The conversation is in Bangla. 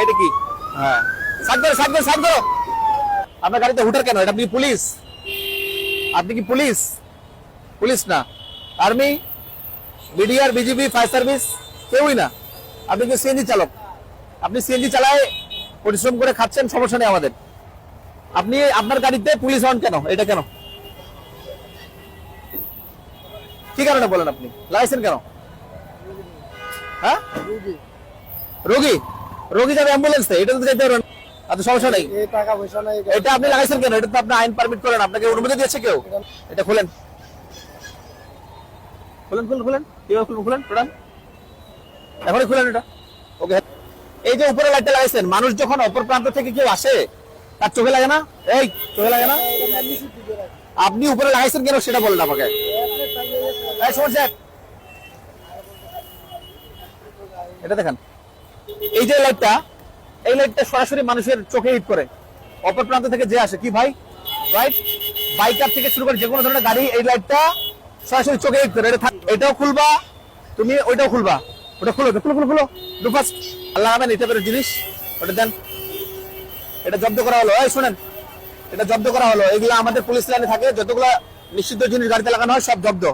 এটা কি? হ্যাঁ, সাইড করো, সাইড করো, সাইড করো। আপনার গাড়িতে হুটার কেন? এটা আপনি পুলিশ? আপনি কি পুলিশ? পুলিশ না, army, BDR, BGB, fire service কেউই না। আপনি কি সিএনজি চালক? আপনি সিএনজি চালায় পরিশ্রম করে খাচ্ছেন, সমস্যা নেই আমাদের। আপনি আপনার গাড়িতে পুলিশ হন কেন? এটা কেন? কি কারণে বলেন? আপনি লাগাইছেন কেন? হ্যাঁ, রোগী, রোগী যাবে অ্যাম্বুলেন্সে, এটা তো যেতে পারবেন। আচ্ছা, সমস্যা নেই। টাকা পয়সা নাই, এটা আপনি লাগাইছেন কেন? এটা তো আপনি আইন পারমিট করেন, আপনাকে অনুমতি দিয়েছে কেউ? এটা খুলেন, খুলেন, খুলেন, খুলেন, কিভাবে খুলবেন? খুলেন, প্রধান, এখনই খুলেন এটা। ওকে। এই যে উপরে লাইটটা লাগাইছেন, মানুষ যখন অপর প্রান্ত থেকে কেউ আসে তার চোখে লাগে না? এই চোখে লাগে না? আপনি উপরে লাগাইছেন কেন সেটা বলেন আমাকে। এই শোন স্যার, এটা দেখেন, এই যে লাইটটা, এই লাইটটা সরাসরি মানুষের চোখে হিট করে, অপর প্রান্ত থেকে যে আসে। কি ভাই, রাইট? বাইকার থেকে শুরু করে যে কোনো ধরনের গাড়ি এই লাইটটা সরাসরি চোখে হিট করে। এটাও খুলবা তুমি, ওইটাও খুলবা। ওটা খুলো, খুলো, খুলো, খুলো, ডু ফাস্ট। আল্লাহ আমেন, এটা বেরো জিনিস, ওটা দেন। এটা জব্দ করা হলো। এই শুনেন, এটা জব্দ করা হলো। এগুলো আমাদের পুলিশ লাইনে থাকে, যতগুলো নিষিদ্ধ জিনিস গাড়িতে লাগানো হয় সব জব্দ।